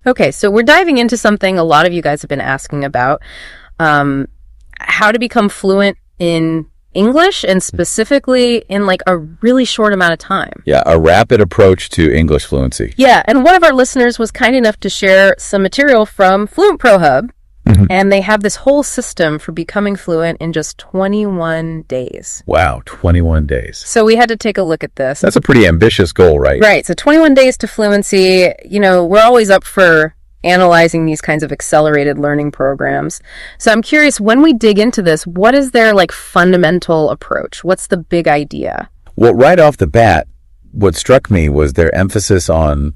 Okay, so we're diving into something a lot of you guys have been asking about, how to become fluent in English, and specifically in like a really short amount of time. Yeah, a rapid approach to English fluency. Yeah, and one of our listeners was kind enough to share some material from Fluent ProHub, and they have this whole system for becoming fluent in just 21 days. Wow, 21 days. So we had to take a look at this. That's a pretty ambitious goal, right? Right, so 21 days to fluency. You know, we're always up for analyzing these kinds of accelerated learning programs. So I'm curious, when we dig into this, what is their like fundamental approach? What's the big idea? Well, right off the bat, what struck me was their emphasis on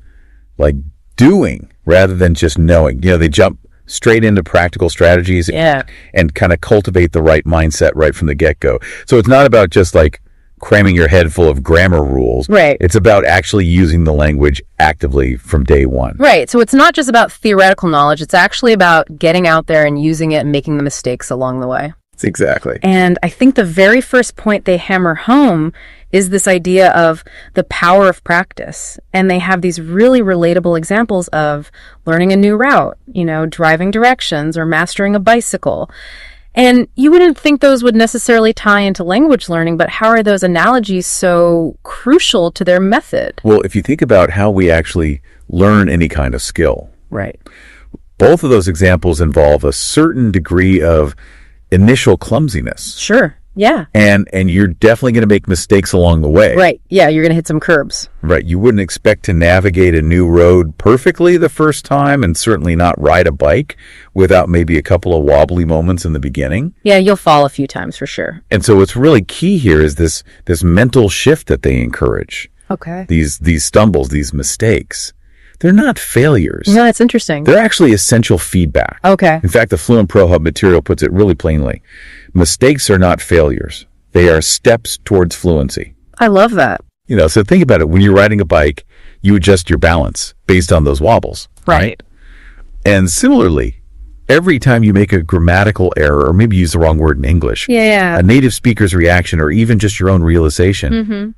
like doing rather than just knowing. You know, they jump straight into practical strategies and kind of cultivate the right mindset right from the get-go. So it's not about just like cramming your head full of grammar rules. Right. It's about actually using the language actively from day one. Right. So it's not just about theoretical knowledge. It's actually about getting out there and using it and making the mistakes along the way. Exactly. And I think the very first point they hammer home is this idea of the power of practice. And they have these really relatable examples of learning a new route, you know, driving directions or mastering a bicycle. And you wouldn't think those would necessarily tie into language learning, but how are those analogies so crucial to their method? Well, if you think about how we actually learn any kind of skill, Right. both of those examples involve a certain degree of initial clumsiness. Sure. Yeah. And you're definitely going to make mistakes along the way. Right. Yeah, you're going to hit some curbs. Right. You wouldn't expect to navigate a new road perfectly the first time, and certainly not ride a bike without maybe a couple of wobbly moments in the beginning. Yeah, you'll fall a few times for sure. And so what's really key here is this mental shift that they encourage. Okay. These stumbles, these mistakes. They're not failures. No, that's interesting. They're actually essential feedback. Okay. In fact, the Fluent ProHub material puts it really plainly. Mistakes are not failures. They are steps towards fluency. I love that. You know, so think about it. When you're riding a bike, you adjust your balance based on those wobbles. Right. And similarly, every time you make a grammatical error, or maybe use the wrong word in English, Yeah. a native speaker's reaction, or even just your own realization,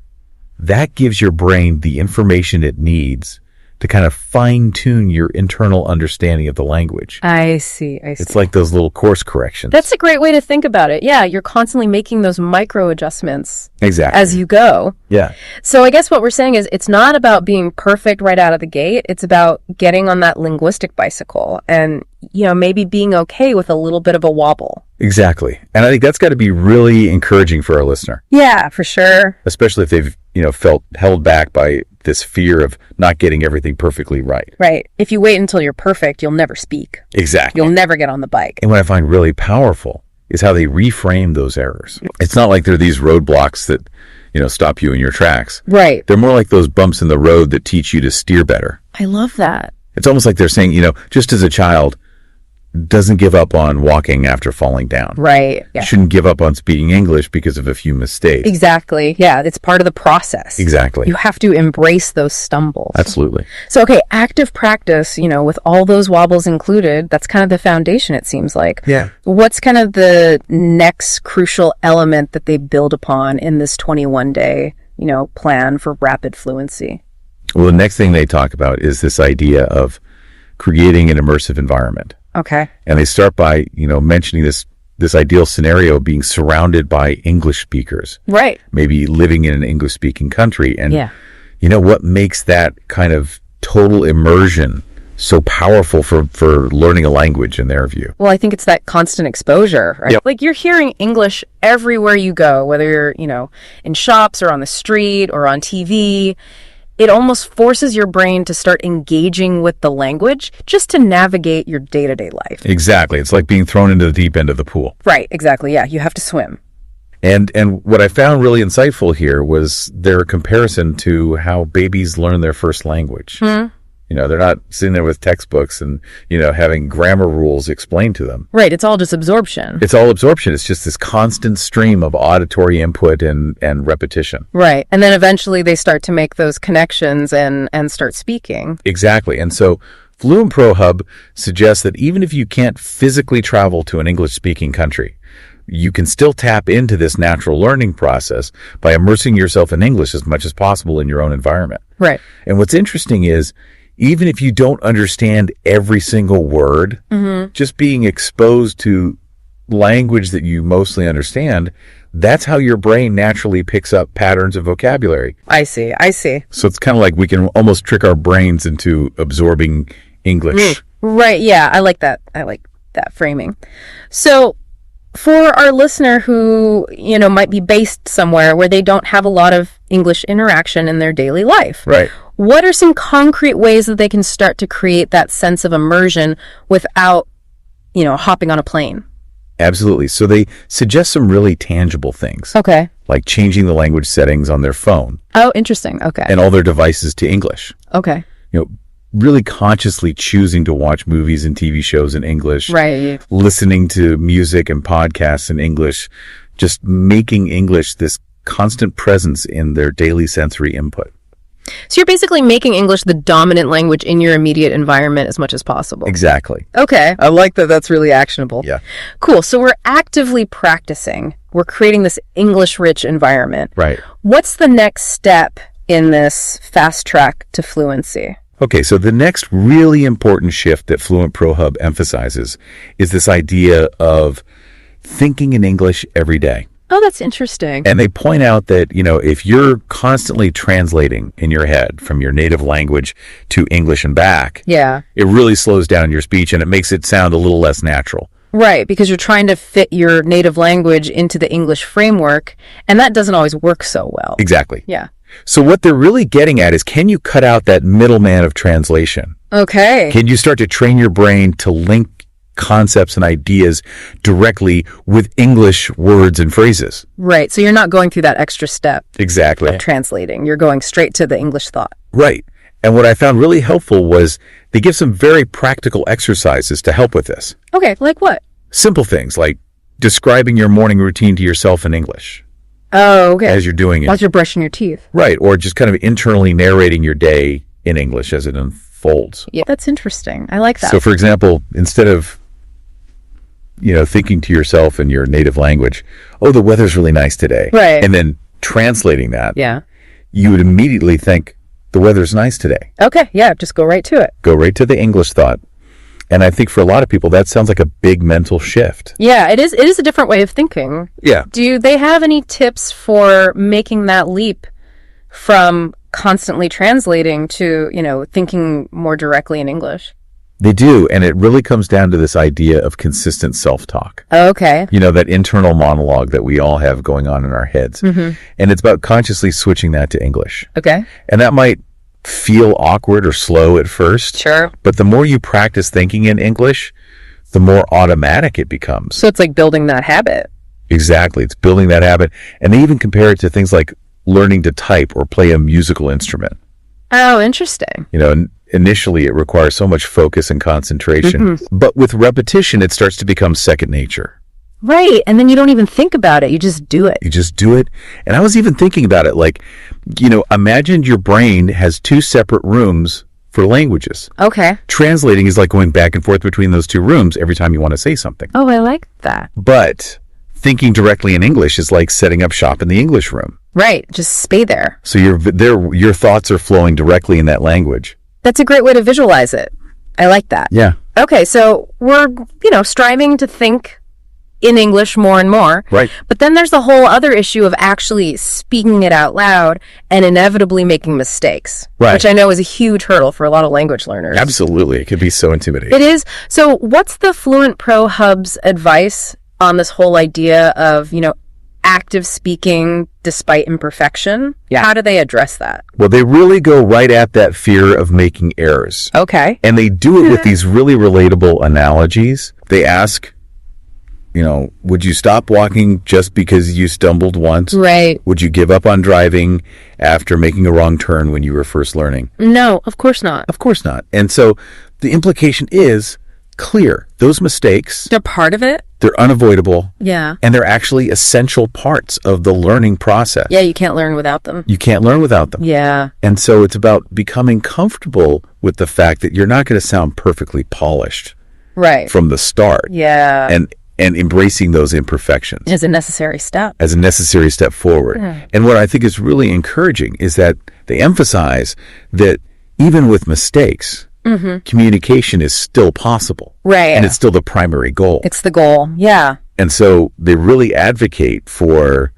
that gives your brain the information it needs to kind of fine-tune your internal understanding of the language. I see. It's like those little course corrections. That's a great way to think about it. Yeah, you're constantly making those micro adjustments Exactly. as you go. Yeah. So I guess what we're saying is it's not about being perfect right out of the gate. It's about getting on that linguistic bicycle and, you know, maybe being okay with a little bit of a wobble. Exactly. And I think that's got to be really encouraging for our listener, Yeah, for sure. especially if they've, felt held back by this fear of not getting everything perfectly right. Right. If you wait until you're perfect, you'll never speak. Exactly. You'll never get on the bike. And what I find really powerful is how they reframe those errors. It's not like they're these roadblocks that, stop you in your tracks. Right. They're more like those bumps in the road that teach you to steer better. I love that. It's almost like they're saying, just as a child doesn't give up on walking after falling down. Right. Yeah. Shouldn't give up on speaking English because of a few mistakes. Exactly. Yeah. It's part of the process. Exactly. You have to embrace those stumbles. Absolutely. So, okay, active practice, with all those wobbles included, that's kind of the foundation, it seems like. Yeah. What's kind of the next crucial element that they build upon in this 21-day, plan for rapid fluency? Well, the next thing they talk about is this idea of creating an immersive environment. Okay. And they start by, mentioning this ideal scenario of being surrounded by English speakers. Right. Maybe living in an English-speaking country. And yeah. What makes that kind of total immersion so powerful for learning a language in their view? Well, I think it's that constant exposure, right? Yep. Like you're hearing English everywhere you go, whether you're, in shops or on the street or on TV. It almost forces your brain to start engaging with the language just to navigate your day-to-day life. Exactly. It's like being thrown into the deep end of the pool. Right, exactly. Yeah, you have to swim. And what I found really insightful here was their comparison to how babies learn their first language. They're not sitting there with textbooks and, having grammar rules explained to them. Right, it's all just absorption. It's all absorption. It's just this constant stream of auditory input and repetition. Right, and then eventually they start to make those connections and start speaking. Exactly. And so Fluent ProHub suggests that even if you can't physically travel to an English-speaking country, you can still tap into this natural learning process by immersing yourself in English as much as possible in your own environment. Right. And what's interesting is even if you don't understand every single word, just being exposed to language that you mostly understand, that's how your brain naturally picks up patterns of vocabulary. I see. So it's kind of like we can almost trick our brains into absorbing English. Right, yeah, I like that. I like that framing. So for our listener who, might be based somewhere where they don't have a lot of English interaction in their daily life. Right. What are some concrete ways that they can start to create that sense of immersion without, hopping on a plane? Absolutely. So they suggest some really tangible things. Okay. Like changing the language settings on their phone. Oh, interesting. Okay. And all their devices to English. Okay. Really consciously choosing to watch movies and TV shows in English. Right. Listening to music and podcasts in English. Just making English this constant presence in their daily sensory input. So you're basically making English the dominant language in your immediate environment as much as possible. Exactly. Okay. I like that. That's really actionable. Yeah. Cool. So we're actively practicing. We're creating this English-rich environment. Right. What's the next step in this fast track to fluency? Okay, so the next really important shift that Fluent ProHub emphasizes is this idea of thinking in English every day. Oh, that's interesting. And they point out that, if you're constantly translating in your head from your native language to English and back, yeah, it really slows down your speech and it makes it sound a little less natural. Right, because you're trying to fit your native language into the English framework, and that doesn't always work so well. Exactly. Yeah. So what they're really getting at is, can you cut out that middleman of translation? Okay. Can you start to train your brain to link concepts and ideas directly with English words and phrases? Right. So you're not going through that extra step. Exactly. Of translating. You're going straight to the English thought. Right. And what I found really helpful was they give some very practical exercises to help with this. Okay. Like what? Simple things like describing your morning routine to yourself in English. Oh, okay. As you're doing it. As you're brushing your teeth. Right. Or just kind of internally narrating your day in English as it unfolds. Yeah, that's interesting. I like that. So, for example, instead of thinking to yourself in your native language, oh, the weather's really nice today. Right. And then translating that, yeah, you would immediately think, the weather's nice today. Okay, yeah, just go right to it. Go right to the English thought. And I think for a lot of people, that sounds like a big mental shift. Yeah, it is. It is a different way of thinking. Yeah. Do they have any tips for making that leap from constantly translating to, thinking more directly in English? They do, and it really comes down to this idea of consistent self-talk. Okay. That internal monologue that we all have going on in our heads. Mm-hmm. And it's about consciously switching that to English. Okay. And that might feel awkward or slow at first. Sure. But the more you practice thinking in English, the more automatic it becomes. So it's like building that habit. Exactly. It's building that habit. And they even compare it to things like learning to type or play a musical instrument. Oh, interesting. Initially, it requires so much focus and concentration. Mm-hmm. But with repetition, it starts to become second nature. Right. And then you don't even think about it. You just do it. You just do it. And I was even thinking about it like, imagine your brain has two separate rooms for languages. Okay. Translating is like going back and forth between those two rooms every time you want to say something. Oh, I like that. But thinking directly in English is like setting up shop in the English room. Right. Just stay there. So your thoughts are flowing directly in that language. That's a great way to visualize it. I like that. Yeah. Okay, so we're, striving to think in English more and more. Right. But then there's the whole other issue of actually speaking it out loud and inevitably making mistakes. Right. Which I know is a huge hurdle for a lot of language learners. Absolutely. It can be so intimidating. It is. So what's the Fluent ProHub's advice on this whole idea of, active speaking despite imperfection? Yeah. How do they address that? Well, they really go right at that fear of making errors. Okay. And they do it with these really relatable analogies. They ask, would you stop walking just because you stumbled once? Right. Would you give up on driving after making a wrong turn when you were first learning? No, of course not. Of course not. And so the implication is clear. Those mistakes, They're part of it? they're unavoidable. Yeah. And they're actually essential parts of the learning process. Yeah, you can't learn without them. You can't learn without them. Yeah. And so it's about becoming comfortable with the fact that you're not going to sound perfectly polished Right. from the start. Yeah. And embracing those imperfections As a necessary step. as a necessary step forward. Yeah. And what I think is really encouraging is that they emphasize that even with mistakes, communication is still possible. Right. And it's still the primary goal. It's the goal. Yeah. And so they really advocate for,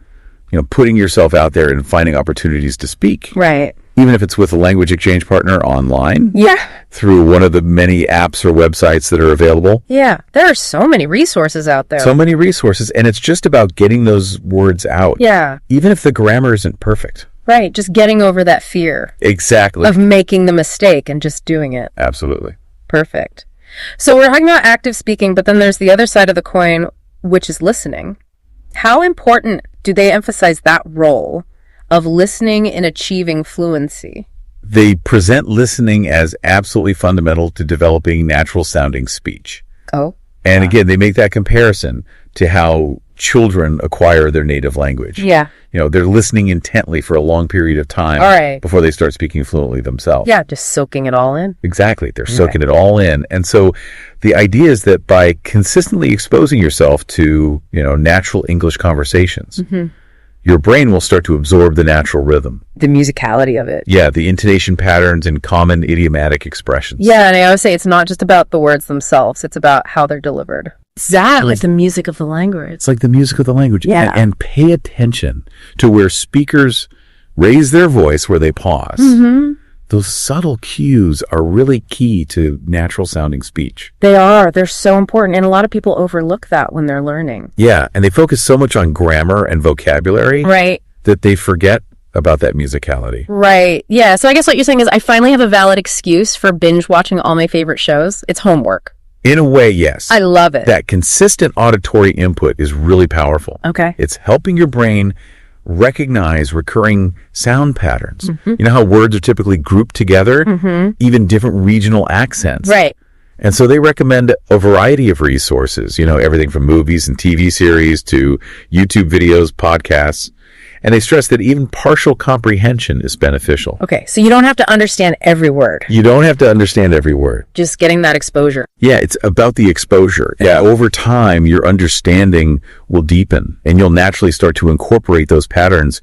putting yourself out there and finding opportunities to speak. Right. Even if it's with a language exchange partner online. Yeah. Through one of the many apps or websites that are available. Yeah. There are so many resources out there. So many resources. And it's just about getting those words out. Yeah. Even if the grammar isn't perfect. Right. Just getting over that fear. Exactly. Of making the mistake and just doing it. Absolutely. Perfect. So we're talking about active speaking, but then there's the other side of the coin, which is listening. How important do they emphasize that role of listening in achieving fluency? They present listening as absolutely fundamental to developing natural sounding speech. Oh. And again, they make that comparison to how children acquire their native language. Yeah. They're listening intently for a long period of time. All right. Before they start speaking fluently themselves. Yeah, just soaking it all in. Exactly. They're soaking it all in. And so the idea is that by consistently exposing yourself to, natural English conversations, your brain will start to absorb the natural rhythm. The musicality of it. Yeah, the intonation patterns and common idiomatic expressions. Yeah, and I always say it's not just about the words themselves. It's about how they're delivered. Exactly. Like the music of the language. It's like the music of the language. Yeah. And pay attention to where speakers raise their voice, where they pause. Those subtle cues are really key to natural sounding speech. They are. They're so important. And a lot of people overlook that when they're learning. Yeah. And they focus so much on grammar and vocabulary. Right. That they forget about that musicality. Right. Yeah. So I guess what you're saying is I finally have a valid excuse for binge watching all my favorite shows. It's homework. In a way, yes. I love it. That consistent auditory input is really powerful. Okay. It's helping your brain recognize recurring sound patterns. You know how words are typically grouped together? Even different regional accents. Right. And so they recommend a variety of resources, everything from movies and TV series to YouTube videos, podcasts. And they stress that even partial comprehension is beneficial. Okay, so you don't have to understand every word. You don't have to understand every word. Just getting that exposure. Yeah, it's about the exposure. Yeah, over time, your understanding will deepen, and you'll naturally start to incorporate those patterns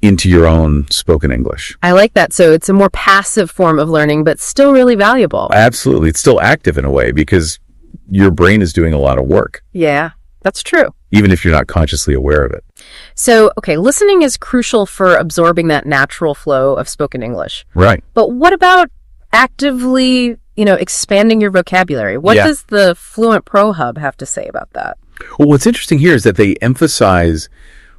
into your own spoken English. I like that. So it's a more passive form of learning, but still really valuable. Absolutely. It's still active in a way because your brain is doing a lot of work. Yeah, that's true. Even if you're not consciously aware of it. So, okay, listening is crucial for absorbing that natural flow of spoken English. Right. But what about actively, expanding your vocabulary? What does the Fluent ProHub have to say about that? Well, what's interesting here is that they emphasize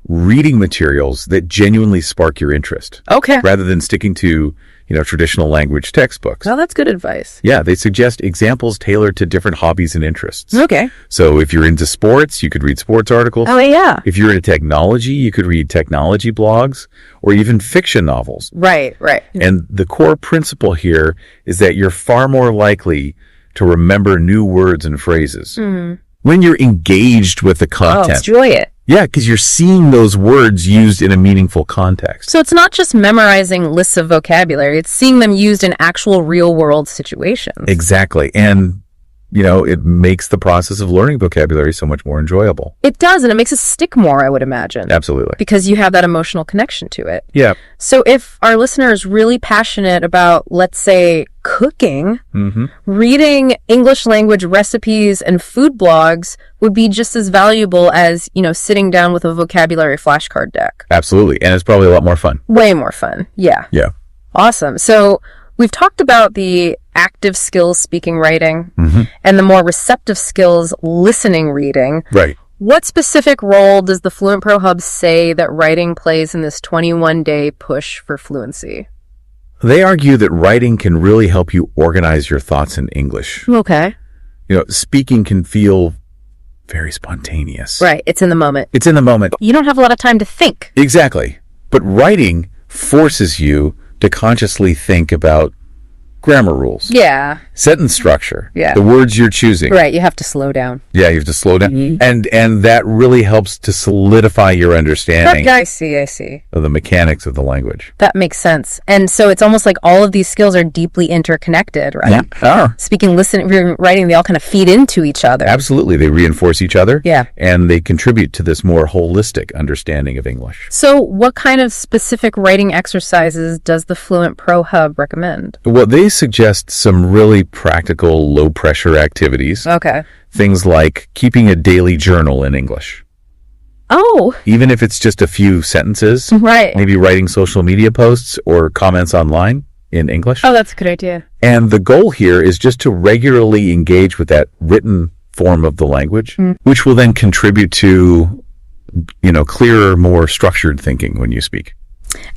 reading materials that genuinely spark your interest. Okay. Rather than sticking to, traditional language textbooks. Well, that's good advice. Yeah, they suggest examples tailored to different hobbies and interests. Okay. So if you're into sports, you could read sports articles. Oh, yeah. If you're into technology, you could read technology blogs or even fiction novels. Right. And the core principle here is that you're far more likely to remember new words and phrases when you're engaged with the content. Enjoy it. Yeah, because you're seeing those words used in a meaningful context. So it's not just memorizing lists of vocabulary, it's seeing them used in actual real-world situations. Exactly. And, it makes the process of learning vocabulary so much more enjoyable. It does, and it makes it stick more, I would imagine. Absolutely. Because you have that emotional connection to it. Yeah. So if our listener is really passionate about, let's say, cooking, reading English language recipes and food blogs would be just as valuable as, sitting down with a vocabulary flashcard deck. Absolutely. And it's probably a lot more fun. Way more fun. Yeah. Yeah. Awesome. So we've talked about the active skills, speaking, writing, and the more receptive skills, listening, reading. Right. What specific role does the Fluent ProHub say that writing plays in this 21-day push for fluency? They argue that writing can really help you organize your thoughts in English. Okay. Speaking can feel very spontaneous. Right. It's in the moment. It's in the moment. You don't have a lot of time to think. Exactly. But writing forces you to consciously think about grammar rules, Yeah. sentence structure, Yeah. the words you're choosing. Right. You have to slow down. Yeah, you have to slow down. And that really helps to solidify your understanding I see. of the mechanics of the language. That makes sense. And so it's almost like all of these skills are deeply interconnected, right? Oh, Speaking, listening, writing, they all kind of feed into each other. absolutely. They reinforce each other. Yeah. And they contribute to this more holistic understanding of English. So what kind of specific writing exercises does the Fluent ProHub recommend? Well, they suggest some really practical, low-pressure activities. Okay. Things like keeping a daily journal in English. Oh, Even if it's just a few sentences, right. maybe writing social media posts or comments online in English. Oh, that's a good idea. And the goal here is just to regularly engage with that written form of the language, which will then contribute to, clearer, more structured thinking when you speak.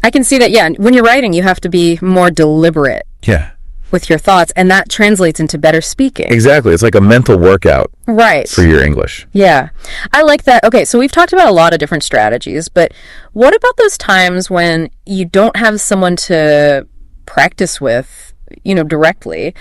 I can see that, yeah. When you're writing, you have to be more deliberate Yeah, with your thoughts, and that translates into better speaking. exactly. It's like a mental workout Right. for your English. Yeah. I like that. Okay, so we've talked about a lot of different strategies, but what about those times when you don't have someone to practice with, directly?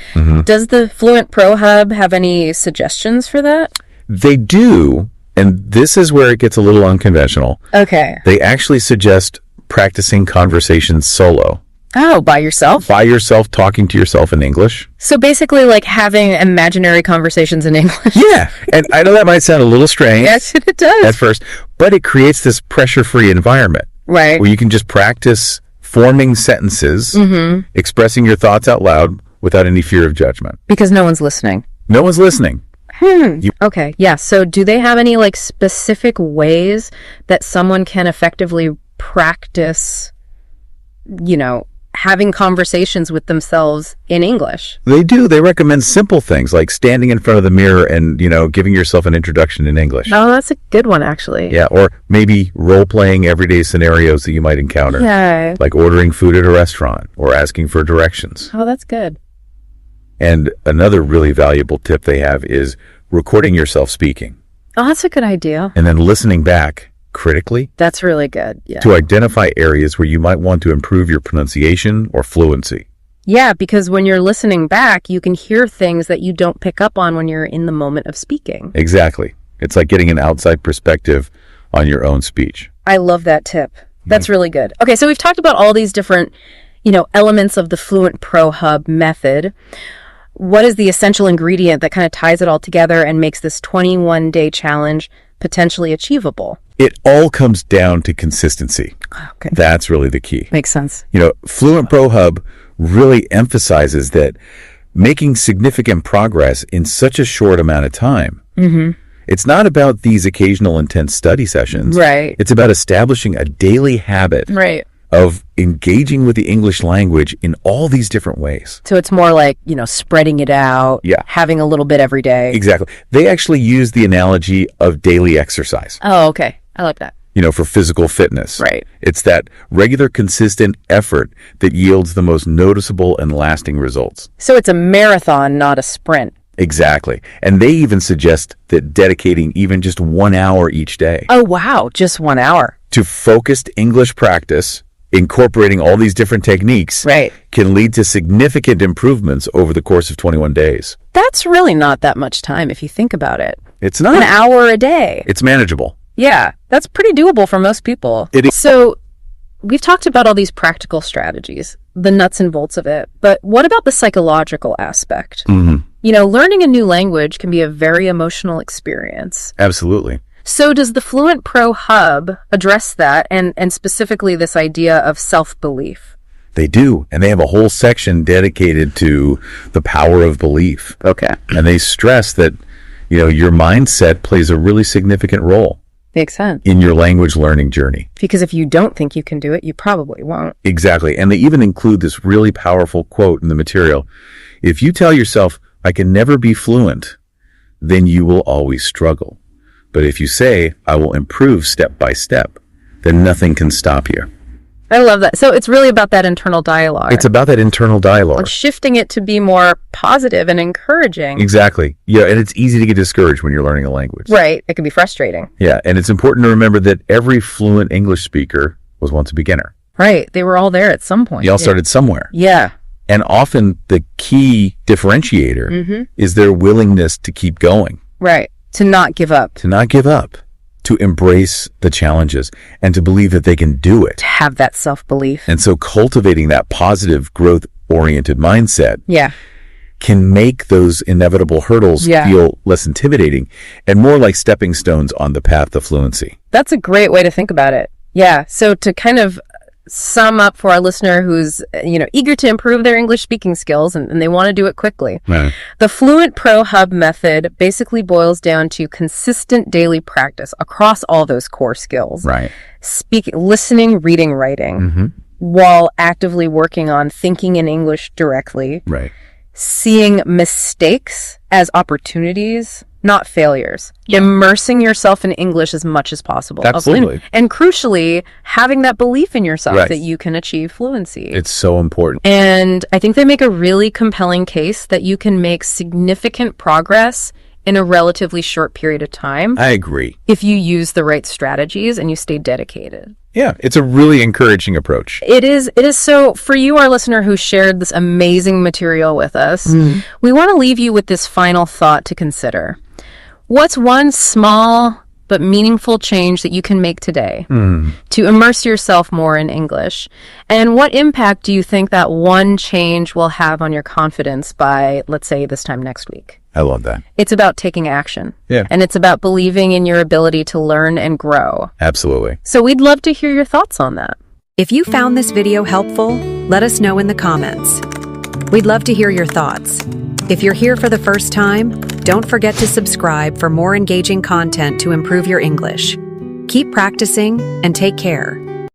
Does the Fluent ProHub have any suggestions for that? They do, and this is where it gets a little unconventional. Okay. They actually suggest practicing conversations solo. Oh, by yourself? By yourself, talking to yourself in English. So basically like having imaginary conversations in English. Yeah, and I know that might sound a little strange Yes, it does. at first, but it creates this pressure-free environment Right. where you can just practice forming sentences, expressing your thoughts out loud without any fear of judgment. Because no one's listening. No one's listening. Okay, yeah. So do they have any like specific ways that someone can effectively practice, having conversations with themselves in English? They do. They recommend simple things like standing in front of the mirror and, giving yourself an introduction in English. Oh, that's a good one, actually. Yeah, or maybe role-playing everyday scenarios that you might encounter, Yeah. like ordering food at a restaurant or asking for directions. Oh, that's good. And another really valuable tip they have is recording yourself speaking Oh, that's a good idea. and then listening back critically That's really good. Yeah. to identify areas where you might want to improve your pronunciation or fluency. Yeah, because when you're listening back, you can hear things that you don't pick up on when you're in the moment of speaking. Exactly. It's like getting an outside perspective on your own speech. I love that tip. That's really good. Okay, so we've talked about all these different, elements of the Fluent ProHub method. What is the essential ingredient that kind of ties it all together and makes this 21-day challenge potentially achievable? It all comes down to consistency. Okay. That's really the key. Makes sense. Fluent ProHub really emphasizes that making significant progress in such a short amount of time. It's not about these occasional intense study sessions. Right. It's about establishing a daily habit Right. of engaging with the English language in all these different ways. So it's more like, spreading it out, Yeah. having a little bit every day. Exactly. They actually use the analogy of daily exercise, Oh, okay. I like that. for physical fitness. Right. It's that regular, consistent effort that yields the most noticeable and lasting results. So it's a marathon, not a sprint. Exactly. And they even suggest that dedicating even just 1 hour each day Oh, wow. Just 1 hour. to focused English practice, incorporating all these different techniques, Right. can lead to significant improvements over the course of 21 days. That's really not that much time if you think about it. It's An not. hour a day. It's manageable. Yeah, that's pretty doable for most people. It is. So we've talked about all these practical strategies, the nuts and bolts of it, but what about the psychological aspect? Learning a new language can be a very emotional experience. Absolutely. So does the Fluent ProHub address that and specifically this idea of self-belief? They do. And they have a whole section dedicated to the power of belief. Okay. And they stress that, your mindset plays a really significant role Makes sense. in your language learning journey. Because if you don't think you can do it, you probably won't. Exactly. And they even include this really powerful quote in the material. If you tell yourself, I can never be fluent, then you will always struggle. But if you say, I will improve step by step, then nothing can stop you. I love that. So it's really about that internal dialogue. It's about that internal dialogue. like shifting it to be more positive and encouraging. Exactly. Yeah, and it's easy to get discouraged when you're learning a language. Right. It can be frustrating. Yeah, and it's important to remember that every fluent English speaker was once a beginner. Right. They were all there at some point. You all started somewhere. Yeah. And often the key differentiator is their willingness to keep going. Right. To not give up. To not give up. To embrace the challenges and to believe that they can do it. To have that self-belief. And so cultivating that positive growth-oriented mindset can make those inevitable hurdles feel less intimidating and more like stepping stones on the path to fluency. That's a great way to think about it. Yeah. So to kind of sum up for our listener who's, eager to improve their English speaking skills and they want to do it quickly. Right. The Fluent ProHub method basically boils down to consistent daily practice across all those core skills. Right. Listening, reading, writing, while actively working on thinking in English directly. Right. Seeing mistakes as opportunities, not failures. Immersing yourself in English as much as possible. Absolutely. And crucially, having that belief in yourself that you can achieve fluency. It's so important. And I think they make a really compelling case that you can make significant progress in a relatively short period of time. I agree. If you use the right strategies and you stay dedicated. Yeah, it's a really encouraging approach. It is. So for you, our listener who shared this amazing material with us, we want to leave you with this final thought to consider. What's one small but meaningful change that you can make today to immerse yourself more in English? And what impact do you think that one change will have on your confidence by, let's say, this time next week? I love that. It's about taking action. Yeah. And it's about believing in your ability to learn and grow. Absolutely. So we'd love to hear your thoughts on that. If you found this video helpful, let us know in the comments. We'd love to hear your thoughts. If you're here for the first time, don't forget to subscribe for more engaging content to improve your English. Keep practicing and take care.